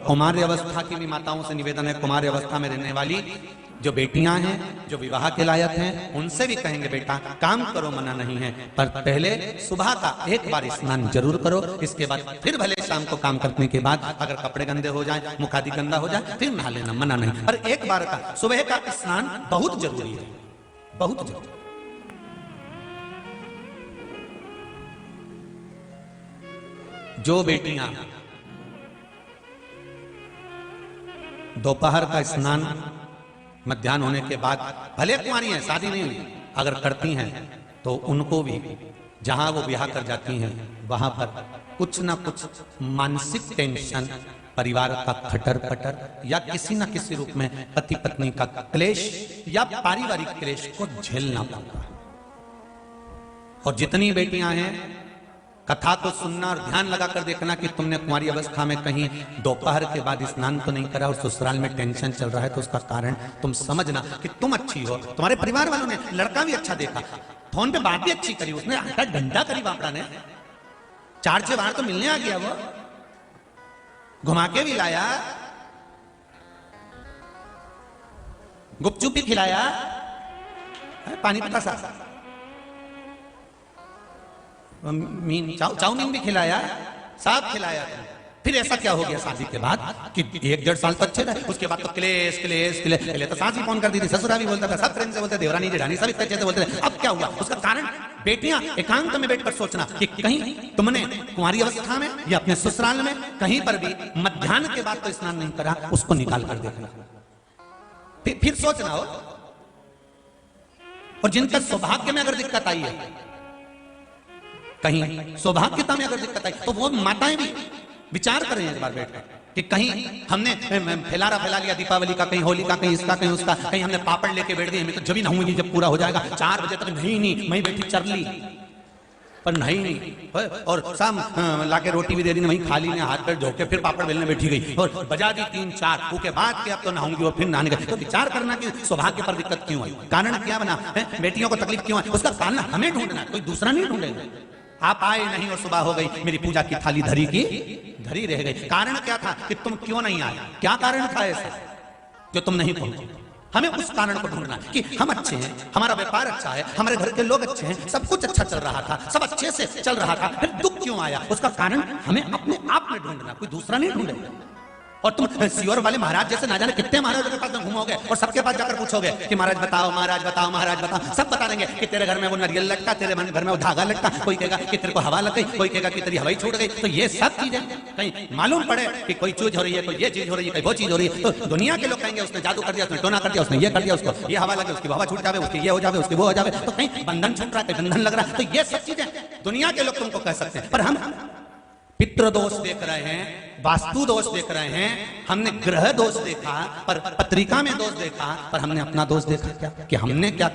कुमार्य अवस्था की भी माताओं से निवेदन है, कुमार्य अवस्था में रहने वाली जो बेटियां हैं, जो विवाह के लायक हैं, उनसे भी कहेंगे बेटा काम करो, मना नहीं है, पर पहले सुबह का एक बार स्नान जरूर करो। इसके बाद फिर भले शाम को काम करने के बाद अगर कपड़े गंदे हो जाए, मुख आदि गंदा हो जाए, फिर नहा लेना, मना नहीं, पर एक बार का सुबह का स्नान बहुत जरूरी है, बहुत जरूरी। जो बेटियां दोपहर का स्नान मध्याह्न होने के बाद भले कुंवारी हैं, शादी नहीं हुई, अगर करती हैं तो उनको भी जहां वो ब्याह कर जाती हैं वहां पर कुछ ना कुछ मानसिक टेंशन, परिवार का खटर पटर या किसी न किसी रूप में पति पत्नी का क्लेश या पारिवारिक क्लेश को झेलना पड़ता है। और जितनी बेटियां हैं कथा को सुनना और ध्यान लगाकर देखना कि तुमने कुंवारी अवस्था में कहीं दोपहर के बाद स्नान तो नहीं करा और ससुराल में टेंशन चल रहा है, तो उसका कारण तुम समझना कि तुम अच्छी हो, तुम्हारे परिवार वालों ने लड़का भी अच्छा देखा, फोन पे बात भी अच्छी करी, उसने आटा डंडा करी बापड़ा ने, 4-6 बार तो मिलने आ गया, वो घुमा के भी लाया, गुपचुप भी खिलाया, पानी पता सा चाउमीन भी खिलाया, सब खिलाया। फिर ऐसा क्या हो गया शादी के बाद कि 1-1.5 साल तक अच्छे रहे, उसके बाद तो क्लेश क्लेश क्लेश। पहले तो सास भी फोन करती थी, ससुरा भी बोलता था, सब प्रेम से बोलते, देवरानी जेठानी सब अच्छे से बोलते थे। अब क्या हुआ? उसका कारण बेटियां एकांत में बैठकर सोचना कि कहीं तुमने कुंवारी अवस्था में या अपने ससुराल में कहीं पर भी मध्याह्न के बाद तो स्नान नहीं करा, उसको निकाल कर देखना, फिर सोचना हो। और जिनका सौभाग्य में अगर दिक्कत आई है, कहीं सौभाग्यता में अगर दिक्कत आई, तो वो माताएं भी विचार करें एक बार बैठकर कि कहीं हमने फैलारा फैला लिया दीपावली का, कहीं होली का, कहीं इसका, कहीं उसका, कहीं हमने पापड़ लेके बैठ गए, हमें तो जब ही नहाऊंगी जब पूरा हो जाएगा, 4 बजे तक नहीं मैं बैठी चरली पर नहीं, और शाम लाके रोटी भी दे दी, वहीं खाली ने हाथ पैर धो के फिर पापड़ बेलने बैठी गई और बजा दी 3-4 के बाद के अब तो नहाऊंगी और फिर नहाने गए। तो विचार करना कि सौभाग्य पर दिक्कत क्यों आई, कारण क्या बना है, बेटियों को तकलीफ क्यों आई, उसका कारण हमें ढूंढना, कोई दूसरा नहीं ढूंढेगा। आप आए नहीं और सुबह हो गई, मेरी पूजा की थाली धरी की धरी रह गई, कारण क्या था कि तुम क्यों नहीं आए, क्या कारण था ऐसा जो तुम नहीं पहुंचे। हमें उस कारण को ढूंढना कि हम अच्छे हैं, हमारा व्यापार अच्छा है, हमारे घर के लोग अच्छे हैं, सब कुछ अच्छा चल रहा था, सब अच्छे से चल रहा था, फिर दुख क्यों आया, उसका कारण हमें अपने आप में ढूंढना, कोई दूसरा नहीं ढूंढेगा। और तुम सियोर वाले महाराज जैसे ना जाने कितने महाराजों के पास में घूमोगे और सबके पास जाकर पूछोगे कि महाराज बताओ, महाराज बताओ, महाराज बताओ, सब बता देंगे कि तेरे घर में वो नारियल लटका, तेरे घर में वो धागा लटका, कोई कहेगा कि तेरे को हवा लग गई, कोई कहेगा कि तेरी हवाई छूट गई। तो ये सब चीजें कहीं मालूम पड़े कि कोई चीज हो रही है, कोई ये चीज हो रही है, कोई वो चीज हो रही है, तो दुनिया के लोग कहेंगे उसने जादू कर दिया, उसने टोना कर दिया, उसने ये कर दिया, उसको ये हवा लगे, उसकी हवा छूट जावे, उसकी ये हो जावे, उसकी वो हो जावे, तो कहीं बंधन छूट रहा है, बंधन लग रहा है। तो ये सब चीजें दुनिया के लोग तुमको कह सकते हैं, पर हम पितृ दोष देख रहे हैं, वास्तु दोष देख रहे हैं, हमने ग्रह दोष देखा, पर पत्रिका में दोष देखा, पर हमने अपना दोष देखा क्या कि हमने क्या